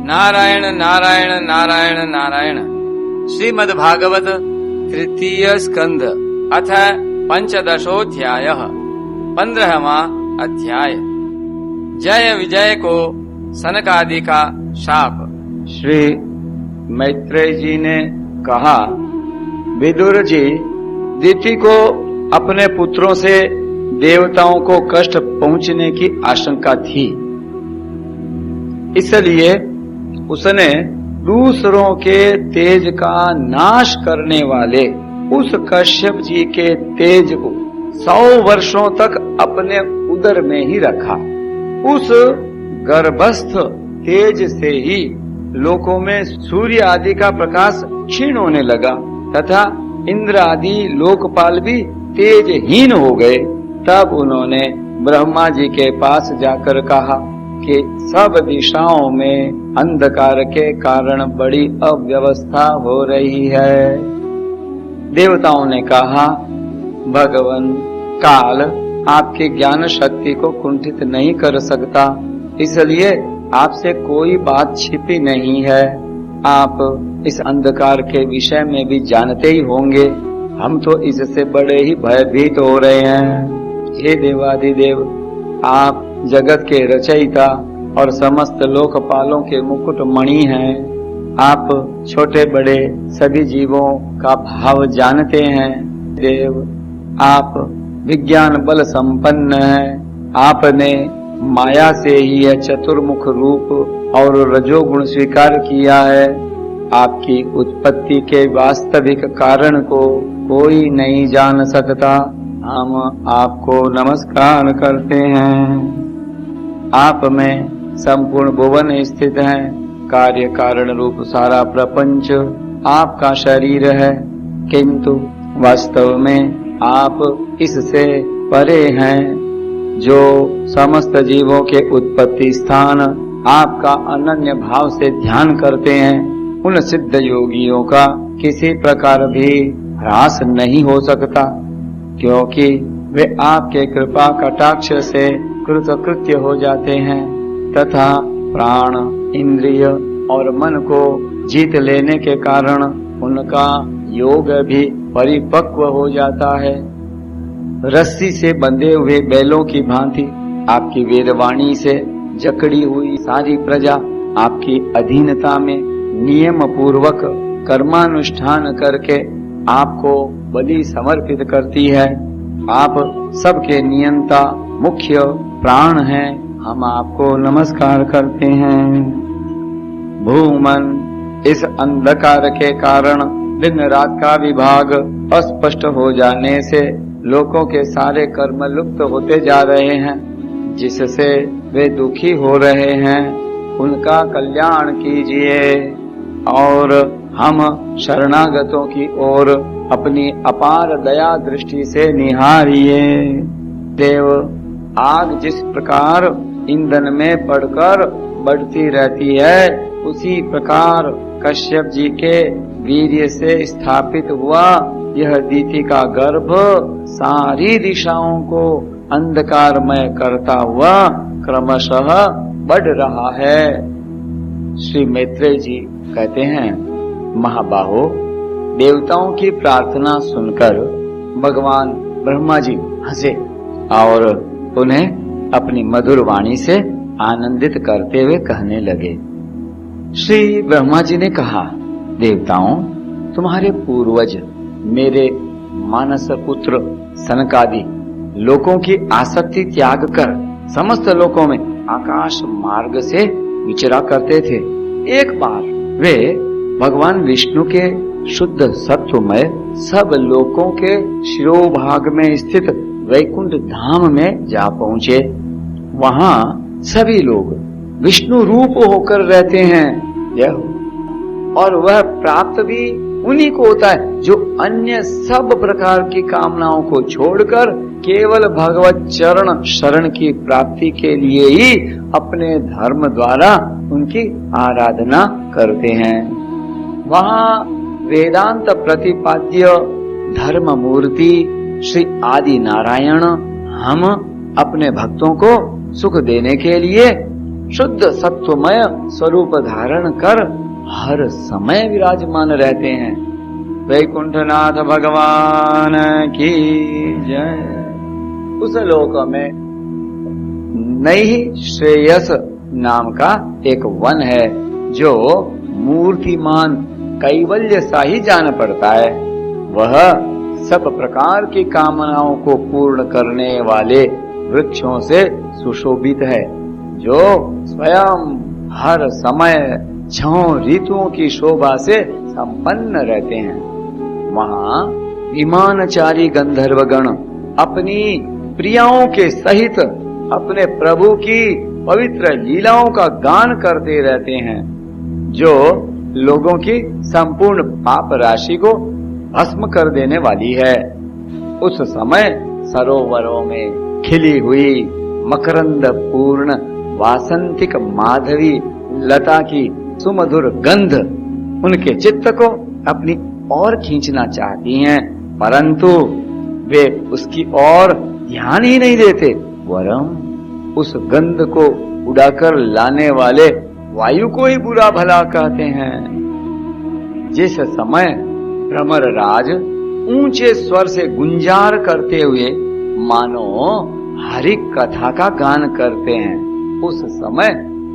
नारायण नारायण नारायण नारायण। श्रीमद्भागवत तृतीय स्कंध अथ पंचदशोऽध्यायः 15वां अध्याय। जय विजय को सनकादि का शाप। श्री मैत्रेय जी ने कहा, विदुर जी, दिति को अपने पुत्रों से देवताओं को कष्ट पहुंचने की आशंका थी, इसलिए उसने दूसरों के तेज का नाश करने वाले उस कश्यप जी के तेज को 100 वर्षों तक अपने उदर में ही रखा। उस गर्भस्थ तेज से ही लोकों में सूर्य आदि का प्रकाश क्षीण होने लगा तथा इंद्र आदि लोकपाल भी तेजहीन हो गए। तब उन्होंने ब्रह्मा जी के पास जाकर कहा कि सब दिशाओं में अंधकार के कारण बड़ी अव्यवस्था हो रही है। देवताओं ने कहा, भगवान, काल आपकी ज्ञान शक्ति को कुंठित नहीं कर सकता, इसलिए आपसे कोई बात छिपी नहीं है। आप इस अंधकार के विषय में भी जानते ही होंगे। हम तो इससे बड़े ही भयभीत हो रहे हैं। हे देवाधिदेव, आप जगत के रचयिता और समस्त लोकपालों के मुकुट मणि हैं। आप छोटे बड़े सभी जीवों का भाव जानते हैं। देव, आप विज्ञान बल संपन्न हैं। आपने माया से ही यह चतुर्मुख रूप और रजोगुण स्वीकार किया है। आपकी उत्पत्ति के वास्तविक कारण को कोई नहीं जान सकता। हम आपको नमस्कार करते हैं। आप में संपूर्ण भुवन स्थित है। कार्य कारण रूप सारा प्रपंच आपका शरीर है, किंतु वास्तव में आप इससे परे हैं। जो समस्त जीवों के उत्पत्ति स्थान आपका अनन्य भाव से ध्यान करते हैं, उन सिद्ध योगियों का किसी प्रकार भी ह्रास नहीं हो सकता, क्योंकि वे आपके कृपा कटाक्ष से कृतकृत्य हो जाते हैं तथा प्राण, इंद्रिय और मन को जीत लेने के कारण उनका योग भी परिपक्व हो जाता है। रस्सी से बंधे हुए बैलों की भांति आपकी वेदवाणी से जकड़ी हुई सारी प्रजा आपकी अधीनता में नियम पूर्वक कर्मानुष्ठान करके आपको बलि समर्पित करती है। आप सबके नियंता मुख्य प्राण हैं। हम आपको नमस्कार करते हैं। भूमन, इस अंधकार के कारण दिन रात का विभाग अस्पष्ट हो जाने से लोगों के सारे कर्म लुप्त होते जा रहे हैं, जिससे वे दुखी हो रहे हैं। उनका कल्याण कीजिए और हम शरणागतों की ओर अपनी अपार दया दृष्टि से निहारिए। देव, आग जिस प्रकार ईंधन में पड़कर बढ़ती रहती है, उसी प्रकार कश्यप जी के वीर्य से स्थापित हुआ यह दिति का गर्भ सारी दिशाओं को अंधकारमय करता हुआ क्रमशः बढ़ रहा है। श्री मैत्रेय जी कहते हैं, महाबाहो, देवताओं की प्रार्थना सुनकर भगवान ब्रह्मा जी हंसे और उन्हें अपनी मधुर वाणी से आनंदित करते हुए कहने लगे। श्री ब्रह्मा जी ने कहा, देवताओं, तुम्हारे पूर्वज मेरे मानस पुत्र सनकादि लोकों की आसक्ति त्याग कर समस्त लोकों में आकाश मार्ग से विचरा करते थे। एक बार वे भगवान विष्णु के शुद्ध सत्वमय सब लोकों के शिरोभाग में स्थित वैकुंठ धाम में जा पहुंचे। वहां सभी लोग विष्णु रूप होकर रहते हैं, और वह प्राप्त भी उन्हीं को होता है जो अन्य सब प्रकार की कामनाओं को छोड़कर केवल भगवत चरण शरण की प्राप्ति के लिए ही अपने धर्म द्वारा उनकी आराधना करते हैं। वहां वेदांत प्रतिपाद्य धर्म मूर्ति श्री आदि नारायण हम अपने भक्तों को सुख देने के लिए शुद्ध सत्वमय स्वरूप धारण कर हर समय विराजमान रहते हैं। वैकुंठनाथ भगवान की जय। उस लोक में नई श्रेयस नाम का एक वन है जो मूर्तिमान कैवल्य सा ही जान पड़ता है। वह सब प्रकार की कामनाओं को पूर्ण करने वाले वृक्षों से सुशोभित है, जो स्वयं हर समय 6 ऋतुओं की शोभा से संपन्न रहते हैं। वहाँ विमानचारी गंधर्वगण अपनी प्रियाओं के सहित अपने प्रभु की पवित्र लीलाओं का गान करते रहते हैं, जो लोगों की संपूर्ण पाप राशि को भस्म कर देने वाली है। उस समय सरोवरों में खिली हुई मकरंद पूर्ण वासंतिक माधवी लता की सुमधुर गंध उनके चित्त को अपनी ओर खींचना चाहती हैं, परंतु वे उसकी ओर ध्यान ही नहीं देते, वरम उस गंध को उड़ाकर लाने वाले वायु को ही बुरा भला कहते हैं। जिस समय भ्रमरराज ऊंचे स्वर से गुंजार करते हुए मानो हरि कथा का गान करते हैं, उस समय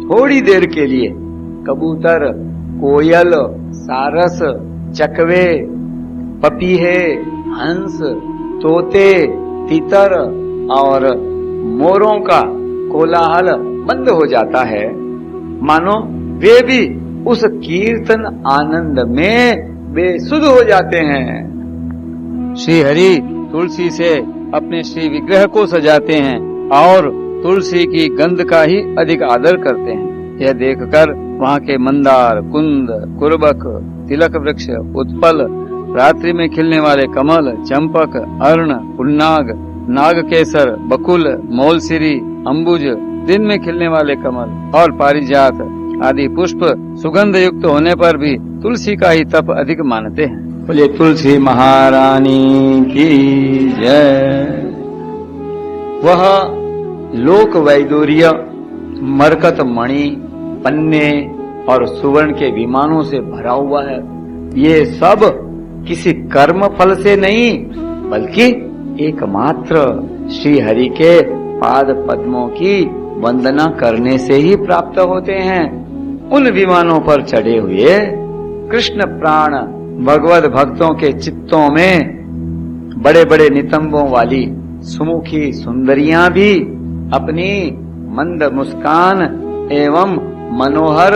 थोड़ी देर के लिए कबूतर, कोयल, सारस, चकवे, पपीहे, हंस, तोते, तितर और मोरों का कोलाहल बंद हो जाता है, मानो वे भी उस कीर्तन आनंद में बेसुध हो जाते हैं। श्री हरि तुलसी से अपने श्री विग्रह को सजाते हैं और तुलसी की गंध का ही अधिक आदर करते हैं। यह देखकर वहाँ के मंदार, कुंद, कुरबक, तिलक वृक्ष, उत्पल, रात्रि में खिलने वाले कमल, चंपक, अर्ण, पुन्नाग, नागकेसर, बकुल, मौलसिरी, अंबुज, दिन में खिलने वाले कमल और पारिजात आदि पुष्प सुगंध युक्त होने पर भी तुलसी का ही तप अधिक मानते हैं। बोले तुलसी महारानी की जय। वह लोक वैदूर्य, मरकत मणि, पन्ने और सुवर्ण के विमानों से भरा हुआ है। ये सब किसी कर्म फल से नहीं, बल्कि एकमात्र श्री हरि के पाद पद्मों की वंदना करने से ही प्राप्त होते हैं। उन विमानों पर चढ़े हुए कृष्ण प्राण भगवत भक्तों के चित्तों में बड़े बड़े नितंबों वाली सुमुखी सुंदरियां भी अपनी मंद मुस्कान एवं मनोहर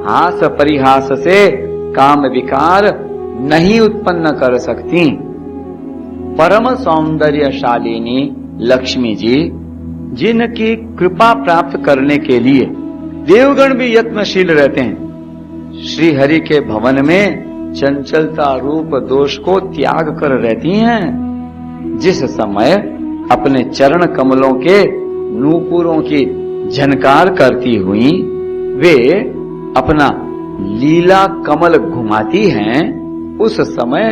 हास परिहास से काम विकार नहीं उत्पन्न कर सकती। परम सौंदर्यशालिनी लक्ष्मी जी, जिनकी कृपा प्राप्त करने के लिए देवगण भी यत्नशील रहते हैं, श्री हरि के भवन में चंचलता रूप दोष को त्याग कर रहती हैं। जिस समय अपने चरण कमलों के नूपुरों की झनकार करती हुई वे अपना लीला कमल घुमाती हैं, उस समय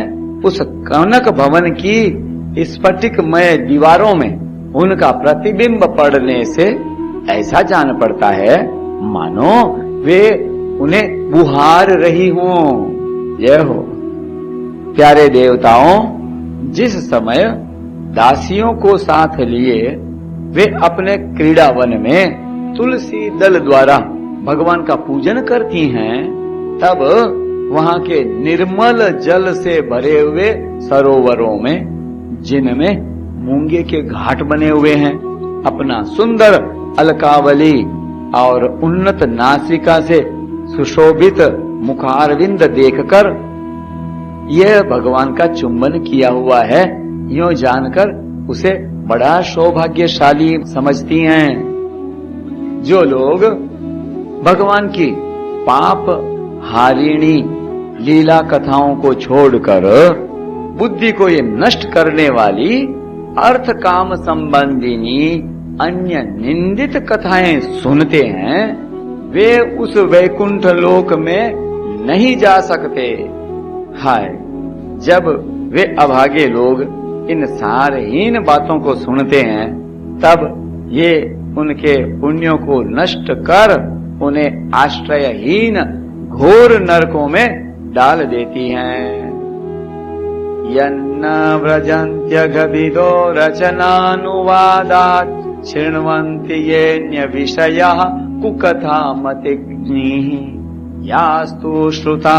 उस कनक भवन की स्फटिकमय दीवारों में उनका प्रतिबिंब पड़ने से ऐसा जान पड़ता है मानो वे उन्हें बुहार रही हों। जय हो। प्यारे देवताओं, जिस समय दासियों को साथ लिए वे अपने क्रीड़ावन में तुलसी दल द्वारा भगवान का पूजन करती हैं, तब वहाँ के निर्मल जल से भरे हुए सरोवरों में, जिनमें मूंगे के घाट बने हुए हैं, अपना सुंदर अलकावली और उन्नत नासिका से सुशोभित मुखारविंद देखकर यह भगवान का चुंबन किया हुआ है, यूं जानकर उसे बड़ा सौभाग्यशाली समझती हैं। जो लोग भगवान की पाप हारिणी लीला कथाओं को छोड़कर बुद्धि को ये नष्ट करने वाली अर्थ काम संबंधिनी अन्य निंदित कथाएं सुनते हैं, वे उस वैकुंठ लोक में नहीं जा सकते। हाय, जब वे अभागे लोग इन सारहीन बातों को सुनते हैं, तब ये उनके पुण्यों को नष्ट कर उन्हें आश्रयहीन घोर नरकों में डाल देती हैं। यन्न व्रजन्त्यघविदो रचनानुवादात् शृण्वन्ति येऽन्य विषयाः कुकथामतिग्निः यास्तु श्रुता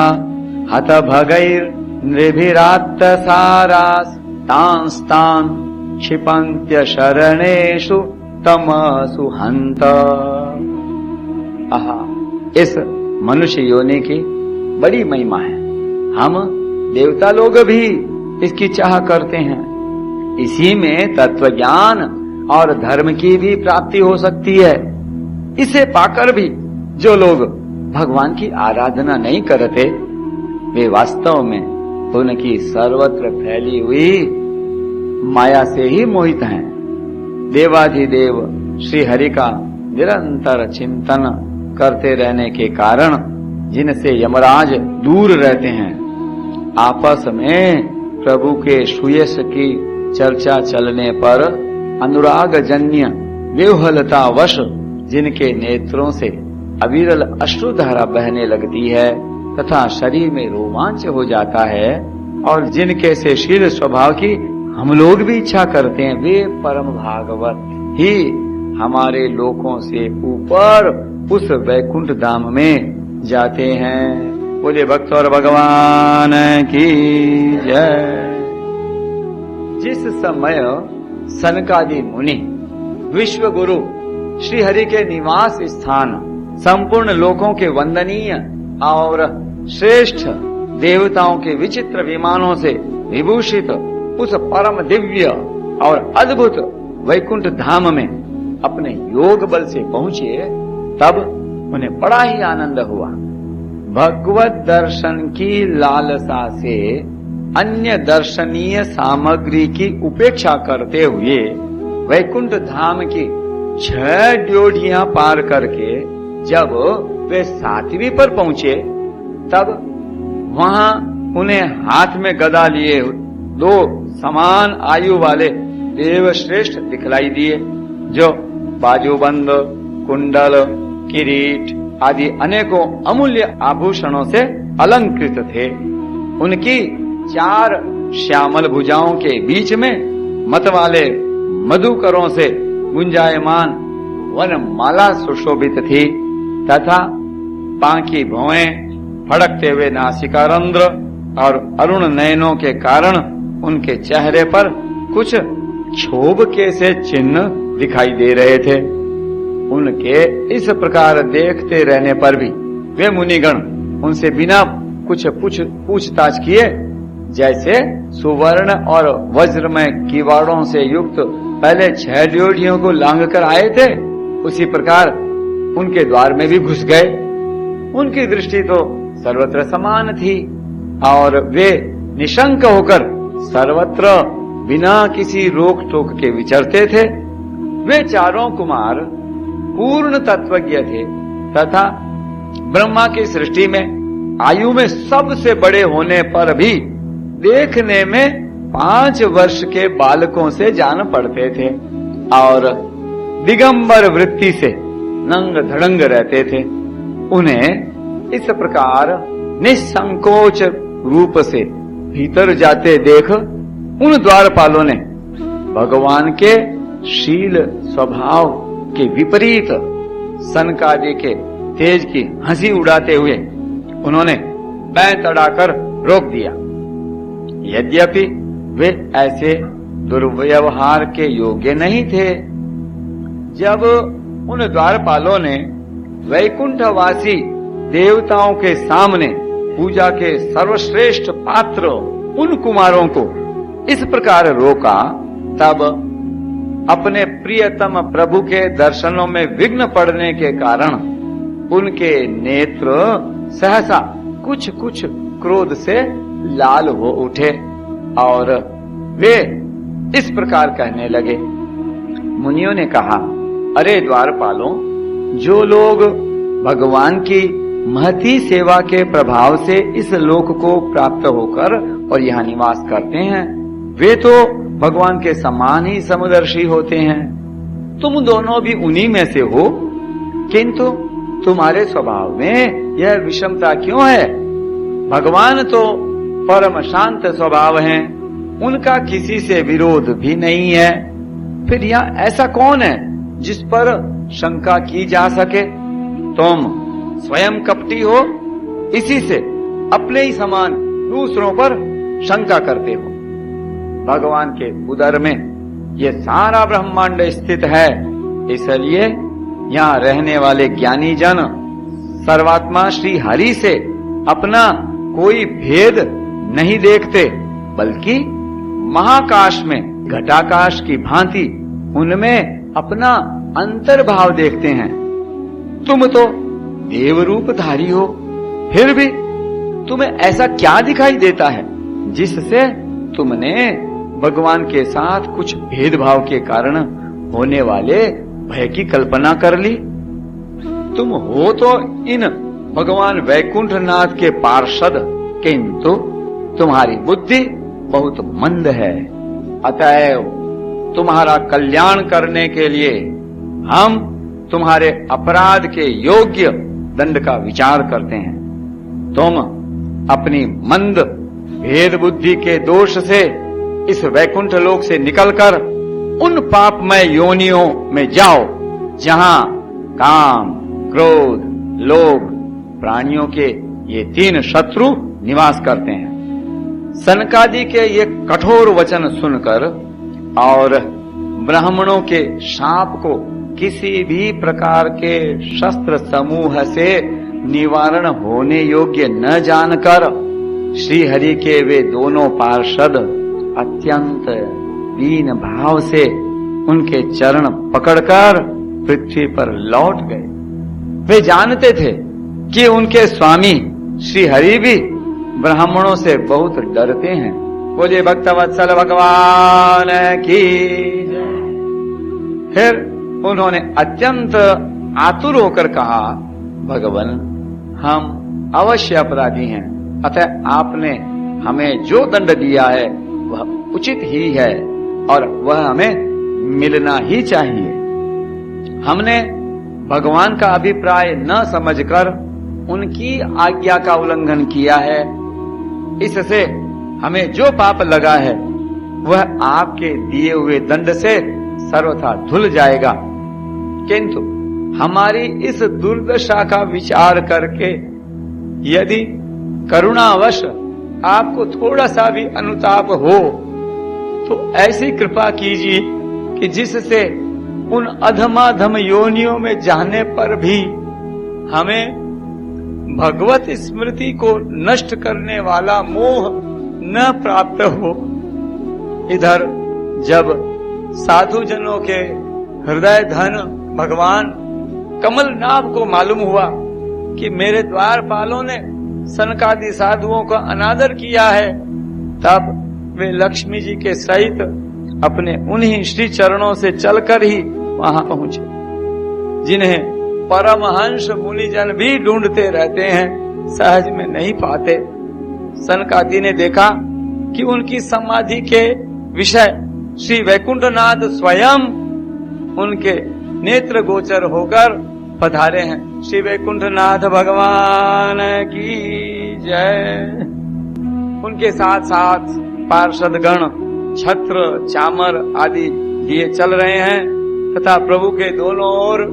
हतभगैर्नृभिरात्तसारास् तांस्तान् क्षिपन्त्य शरणेषु तमसु हन्त। आहा, इस मनुष्य योनि की बड़ी महिमा है। हम देवता लोग भी इसकी चाह करते हैं। इसी में तत्व ज्ञान और धर्म की भी प्राप्ति हो सकती है। इसे पाकर भी जो लोग भगवान की आराधना नहीं करते, वे वास्तव में उनकी सर्वत्र फैली हुई माया से ही मोहित हैं। देवाधिदेव श्री हरि का निरंतर चिंतन करते रहने के कारण जिनसे यमराज दूर रहते हैं, आपस में प्रभु के सुयश की चर्चा चलने पर अनुराग जन्य व्यूहलतावश जिनके नेत्रों से अविरल अश्रुधारा बहने लगती है तथा शरीर में रोमांच हो जाता है, और जिनके से शील स्वभाव की हम लोग भी इच्छा करते हैं, वे परम भागवत ही हमारे लोकों से ऊपर उस वैकुंठ धाम में जाते हैं। बोले भक्त और भगवान की जय। जिस समय सनकादि मुनि विश्व गुरु श्री हरि के निवास स्थान संपूर्ण लोकों के वंदनीय और श्रेष्ठ देवताओं के विचित्र विमानों से विभूषित उस परम दिव्य और अद्भुत वैकुंठ धाम में अपने योग बल से पहुंचे, तब उन्हें बड़ा ही आनंद हुआ। भगवत दर्शन की लालसा से अन्य दर्शनीय सामग्री की उपेक्षा करते हुए वैकुंठ धाम की 6 ड्योढ़ियां पार करके जब वे 7वीं पर पहुंचे, तब वहां उन्हें हाथ में गदा लिए 2 समान आयु वाले देवश्रेष्ठ दिखलाई दिए, जो बाजूबंद, कुंडल, किरीट आदि अनेकों अमूल्य आभूषणों से अलंकृत थे। उनकी 4 श्यामल भुजाओं के बीच में मतवाले मधुकरों से गुंजायमान वनमाला सुशोभित थी तथा बांकी भौएं, फड़कते हुए नासिकारंध्र और अरुण नयनों के कारण उनके चेहरे पर कुछ क्षोभ के से चिन्ह दिखाई दे रहे थे। उनके इस प्रकार देखते रहने पर भी वे मुनिगण उनसे बिना कुछ पूछताछ किए, जैसे सुवर्ण और वज्रमय किवाड़ों से युक्त पहले 6 ड्योढ़ियों को लांघ कर आए थे, उसी प्रकार उनके द्वार में भी घुस गए। उनकी दृष्टि तो सर्वत्र समान थी और वे निशंक होकर सर्वत्र बिना किसी रोक टोक के विचरते थे। वे चारों कुमार पूर्ण तत्वज्ञ थे तथा ब्रह्मा की सृष्टि में आयु में सबसे बड़े होने पर भी देखने में 5 वर्ष के बालकों से जान पड़ते थे और दिगंबर वृत्ति से नंग धड़ंग रहते थे। उन्हें इस प्रकार निसंकोच रूप से भीतर जाते देख उन द्वारपालों ने भगवान के शील स्वभाव के विपरीत सनकादि के तेज की हंसी उड़ाते हुए उन्होंने पैर तड़ाकर रोक दिया। यद्यपि वे ऐसे दुर्व्यवहार के योग्य नहीं थे। जब उन द्वारपालों ने वैकुंठवासी देवताओं के सामने पूजा के सर्वश्रेष्ठ पात्र उन कुमारों को इस प्रकार रोका, तब अपने प्रियतम प्रभु के दर्शनों में विघ्न पड़ने के कारण उनके नेत्र सहसा कुछ कुछ क्रोध से लाल हो उठे और वे इस प्रकार कहने लगे। मुनियों ने कहा, अरे द्वारपालों, जो लोग भगवान की महती सेवा के प्रभाव से इस लोक को प्राप्त होकर और यहाँ निवास करते हैं, वे तो भगवान के समान ही समदर्शी होते हैं। तुम दोनों भी उन्हीं में से हो, किंतु तुम्हारे स्वभाव में यह विषमता क्यों है? भगवान तो परम शांत स्वभाव हैं, उनका किसी से विरोध भी नहीं है। फिर यहाँ ऐसा कौन है जिस पर शंका की जा सके? तुम स्वयं कपटी हो, इसी से अपने ही समान दूसरों पर शंका करते हो। भगवान के उदर में ये सारा ब्रह्मांड स्थित है, इसलिए यहाँ रहने वाले ज्ञानी जन सर्वात्मा श्री हरि से अपना कोई भेद नहीं देखते, बल्कि महाकाश में घटाकाश की भांति उनमें अपना अंतर्भाव देखते हैं। तुम तो देव रूपधारी हो, फिर भी तुम्हें ऐसा क्या दिखाई देता है जिससे तुमने भगवान के साथ कुछ भेदभाव के कारण होने वाले भय की कल्पना कर ली? तुम हो तो इन भगवान वैकुंठनाथ के पार्षद, किंतु तुम्हारी बुद्धि बहुत मंद है। अतएव तुम्हारा कल्याण करने के लिए हम तुम्हारे अपराध के योग्य दंड का विचार करते हैं। तुम अपनी मंद भेद बुद्धि के दोष से इस वैकुंठ लोक से निकलकर उन पापमय योनियों में जाओ जहां काम, क्रोध, लोभ, प्राणियों के ये 3 शत्रु निवास करते हैं। सनकादि के ये कठोर वचन सुनकर और ब्राह्मणों के शाप को किसी भी प्रकार के शस्त्र समूह से निवारण होने योग्य न जानकर श्री हरि के वे दोनों पार्षद अत्यंत दीन भाव से उनके चरण पकड़कर पृथ्वी पर लौट गए। वे जानते थे कि उनके स्वामी श्री हरि भी ब्राह्मणों से बहुत डरते हैं। बोले भक्तवत्सल भगवान की जय। फिर उन्होंने अत्यंत आतुर होकर कहा, भगवान हम अवश्य अपराधी हैं, अतः आपने हमें जो दंड दिया है वह उचित ही है और वह हमें मिलना ही चाहिए। हमने भगवान का अभिप्राय न समझकर उनकी आज्ञा का उल्लंघन किया है, इससे हमें जो पाप लगा है वह आपके दिए हुए दंड से सर्वथा धुल जाएगा। किंतु हमारी इस दुर्दशा का विचार करके यदि करुणावश आपको थोड़ा सा भी अनुताप हो तो ऐसी कृपा कीजिए कि जिससे उन अधमाधम योनियों में जाने पर भी हमें भगवत स्मृति को नष्ट करने वाला मोह न प्राप्त हो। इधर जब साधु जनों के हृदय धन भगवान कमलनाभ को मालूम हुआ कि मेरे द्वारपालों ने सनकादि साधुओं का अनादर किया है, तब वे लक्ष्मी जी के सहित अपने उन्हीं श्री चरणों से चलकर ही वहां पहुंचे, जिन्हें परमहंस मुनिजन भी ढूंढते रहते हैं, सहज में नहीं पाते। सनकादि ने देखा कि उनकी समाधि के विषय श्री वैकुंठनाथ स्वयं उनके नेत्र गोचर होकर पधारे हैं। श्री वैकुंठनाथ भगवान की जय। उनके साथ साथ पार्षदगण छत्र, चामर आदि लिए चल रहे हैं तथा प्रभु के दोनों ओर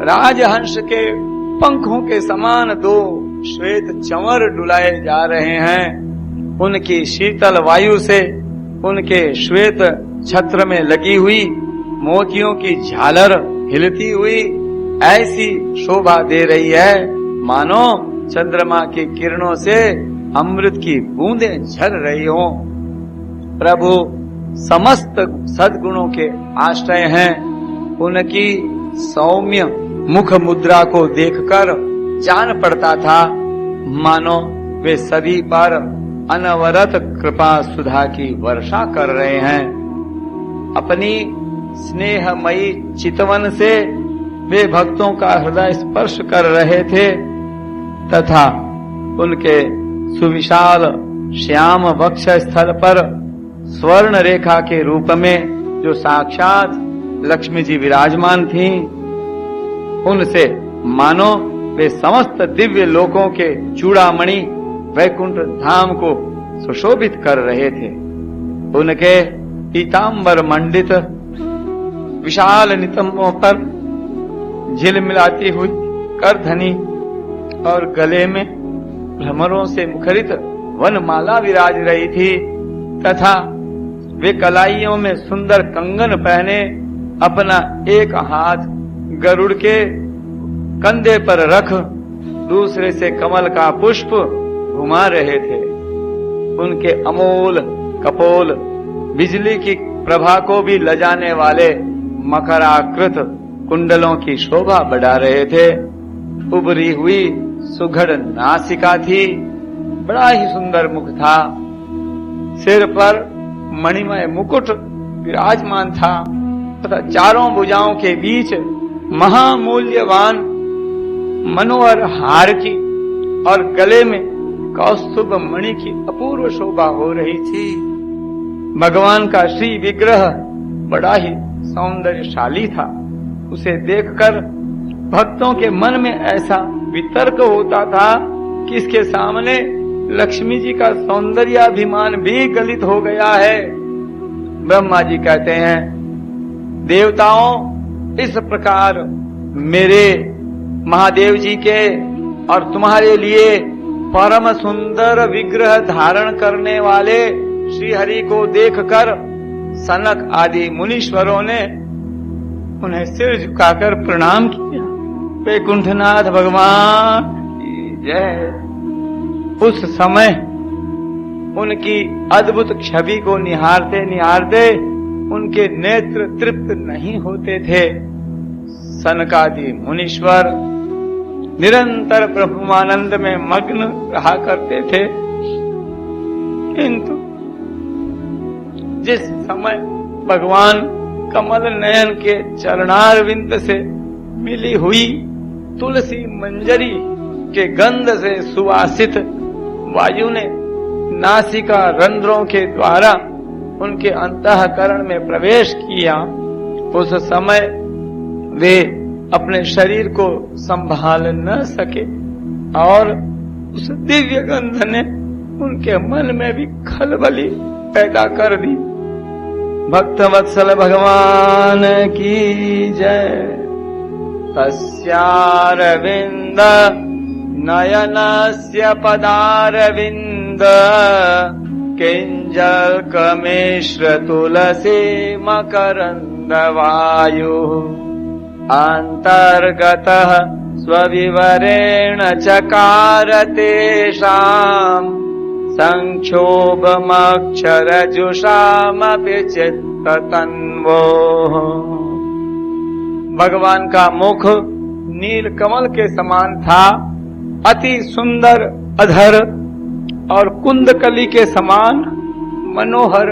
राजहंस के पंखों के समान 2 श्वेत चंवर डुलाए जा रहे हैं। उनकी शीतल वायु से उनके श्वेत छत्र में लगी हुई मोतियों की झालर हिलती हुई ऐसी शोभा दे रही है मानो चंद्रमा की किरणों से अमृत की बूंदें झर रही हो। प्रभु समस्त सद्गुणों के आश्रय हैं। उनकी सौम्य मुख मुद्रा को देखकर जान पड़ता था मानो वे सभी पर अनवरत कृपा सुधा की वर्षा कर रहे हैं। अपनी स्नेहमयी चितवन से वे भक्तों का हृदय स्पर्श कर रहे थे तथा उनके सुविशाल श्याम वक्ष स्थल पर स्वर्ण रेखा के रूप में जो साक्षात लक्ष्मी जी विराजमान थीं, उनसे मानो वे समस्त दिव्य लोकों के चूड़ामणि वैकुंठ धाम को सुशोभित कर रहे थे। उनके पीतांबर मंडित विशाल नितंबों पर झिलमिलाती हुई करधनी और गले में भ्रमरों से मुखरित वनमाला विराज रही थी तथा वे कलाइयों में सुंदर कंगन पहने अपना एक हाथ गरुड़ के कंधे पर रख दूसरे से कमल का पुष्प घुमा रहे थे। उनके अमोल कपोल बिजली की प्रभा को भी लजाने वाले मकराकृत कुंडलों की शोभा बढ़ा रहे थे। उभरी हुई सुघड़ नासिका थी, बड़ा ही सुंदर मुख था। सिर पर मणिमय मुकुट विराजमान था तथा चारों भुजाओं के बीच महामूल्यवान मनोहर हार की और गले में कौस्तुभ मणि की अपूर्व शोभा हो रही थी। भगवान का श्री विग्रह बड़ा ही सौंदर्यशाली था। उसे देखकर भक्तों के मन में ऐसा वितर्क होता था कि इसके सामने लक्ष्मी जी का सौंदर्याभिमान भी गलित हो गया है। ब्रह्मा जी कहते हैं, देवताओं इस प्रकार मेरे महादेव जी के और तुम्हारे लिए परम सुंदर विग्रह धारण करने वाले श्री हरि को देखकर सनक आदि मुनीश्वरों ने उन्हें सिर झुकाकर प्रणाम किया। वैकुंठनाथ भगवान की जय। उस समय उनकी अद्भुत छवि को निहारते निहारते उनके नेत्र तृप्त नहीं होते थे। सनकादि मुनीश्वर निरंतर ब्रह्मानंद में मग्न रहा करते थे, किंतु जिस समय भगवान कमल नयन के चरणारविंद से मिली हुई तुलसी मंजरी के गंध से सुवासित वायु ने नासिका रंध्रों के द्वारा उनके अंतःकरण में प्रवेश किया, उस समय वे अपने शरीर को संभाल न सके और उस दिव्य गंध ने उनके मन में भी खलबली पैदा कर दी। भक्त वत्सल भगवान की जय। तस्यारविंद नयनस्य पदारविंद किंजल्कमिश्र तुलसी मकरंद वायु अंतर्गतः स्वविवरेण चकार तेषाम् संक्षोभमक्षरजुषामपि चित्ततन्वोः। भगवान का मुख नील कमल के समान था, अति सुंदर अधर और कुंदकली के समान मनोहर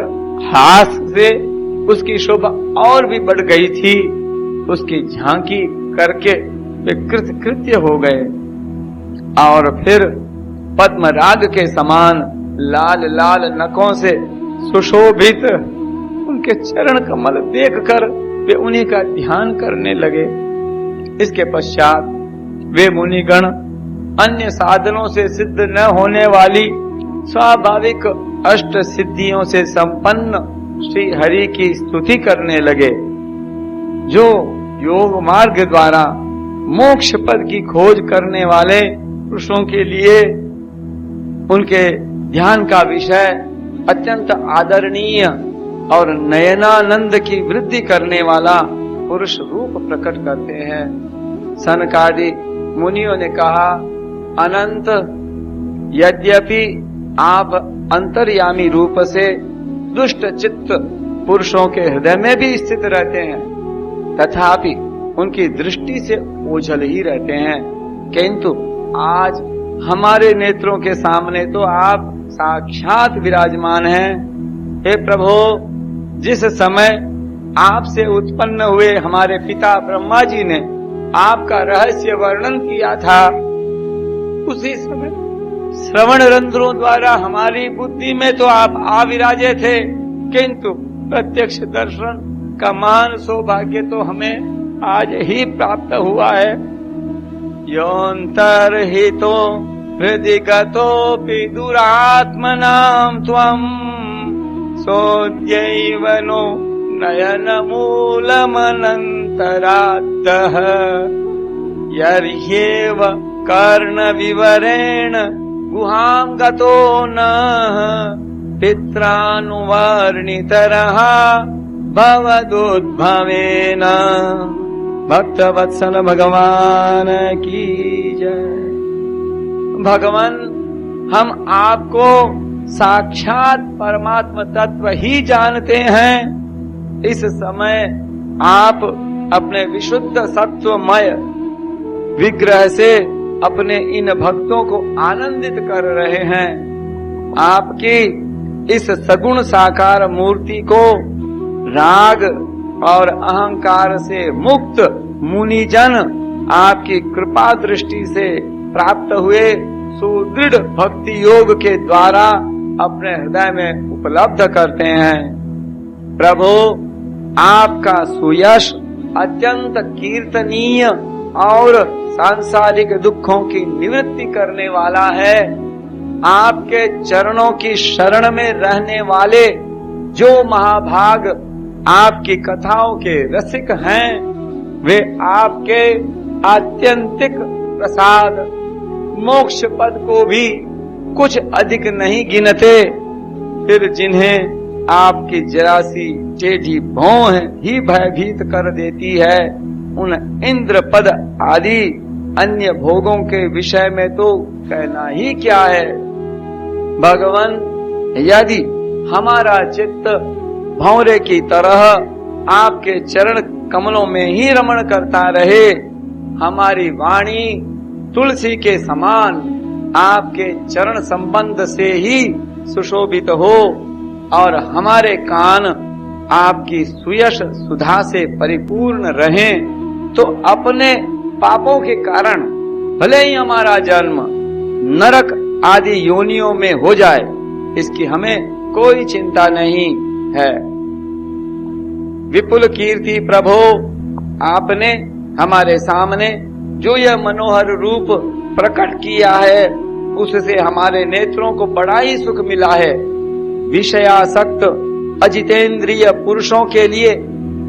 हास से उसकी शोभा और भी बढ़ गई थी। उसकी झांकी करके वे कृतकृत्य हो गए और फिर पद्मराग के समान लाल लाल नखों से सुशोभित उनके चरण कमल देखकर वे उन्हीं का ध्यान करने लगे। इसके पश्चात वे मुनिगण अन्य साधनों से सिद्ध न होने वाली स्वाभाविक अष्ट सिद्धियों से संपन्न श्री हरि की स्तुति करने लगे, जो योग मार्ग द्वारा मोक्ष पद की खोज करने वाले पुरुषों के लिए उनके ध्यान का विषय अत्यंत आदरणीय और नयनानंद की वृद्धि करने वाला पुरुष रूप प्रकट करते हैं। सनकादि मुनियों ने कहा, अनंत यद्यपि आप अंतर्यामी रूप से दुष्ट चित्त पुरुषों के हृदय में भी स्थित रहते हैं, तथापि उनकी दृष्टि से ओझल ही रहते हैं, किंतु आज हमारे नेत्रों के सामने तो आप साक्षात विराजमान हैं। हे प्रभु, जिस समय आपसे उत्पन्न हुए हमारे पिता ब्रह्मा जी ने आपका रहस्य वर्णन किया था, उसी समय श्रवण रंध्रों द्वारा हमारी बुद्धि में तो आप आविराजे थे, किंतु प्रत्यक्ष दर्शन का मान सौभाग्य तो हमें आज ही प्राप्त हुआ है। योऽन्तर्हितो हृदि गतोऽपि दुरात्मनां त्वम् सोऽद्यैव नो नयनमूलमनन्तराद्दः यर्ह्येव कर्णविवरेण गुहां गतो नः पित्रानुवर्णितरः भवदुद्भवेन। भक्तवत्सल भगवान की जय। भगवान, हम आपको साक्षात परमात्मा तत्व ही जानते हैं। इस समय आप अपने विशुद्ध सत्वमय विग्रह से अपने इन भक्तों को आनंदित कर रहे हैं। आपकी इस सगुण साकार मूर्ति को राग और अहंकार से मुक्त मुनिजन आपकी कृपा दृष्टि से प्राप्त हुए सुदृढ़ भक्ति योग के द्वारा अपने हृदय में उपलब्ध करते हैं। प्रभु, आपका सुयश अत्यंत कीर्तनीय और सांसारिक दुखों की निवृत्ति करने वाला है। आपके चरणों की शरण में रहने वाले जो महाभाग आपकी कथाओं के रसिक हैं, वे आपके आत्यंतिक प्रसाद मोक्ष पद को भी कुछ अधिक नहीं गिनते। फिर जिन्हें आपकी जरासी टेढ़ी भौं ही भयभीत कर देती है, उन इंद्र पद आदि अन्य भोगों के विषय में तो कहना ही क्या है। भगवान, यदि हमारा चित्त भंवरे की तरह आपके चरण कमलों में ही रमण करता रहे, हमारी वाणी तुलसी के समान आपके चरण संबंध से ही सुशोभित हो और हमारे कान आपकी सुयश सुधा से परिपूर्ण रहें, तो अपने पापों के कारण भले ही हमारा जन्म नरक आदि योनियों में हो जाए, इसकी हमें कोई चिंता नहीं है। विपुल कीर्ति प्रभो, आपने हमारे सामने जो यह मनोहर रूप प्रकट किया है, उससे हमारे नेत्रों को बड़ा ही सुख मिला है। विषयासक्त अजितेंद्रिय पुरुषों के लिए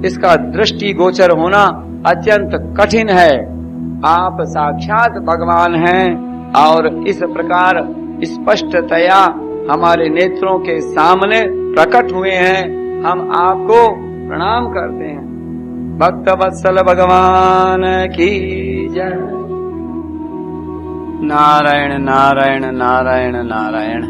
इसका दृष्टि गोचर होना अत्यंत कठिन है। आप साक्षात भगवान हैं और इस प्रकार स्पष्टतया हमारे नेत्रों के सामने प्रकट हुए हैं। हम आपको प्रणाम करते हैं। भक्तवत्सल भगवान की जय। नारायण नारायण नारायण नारायण।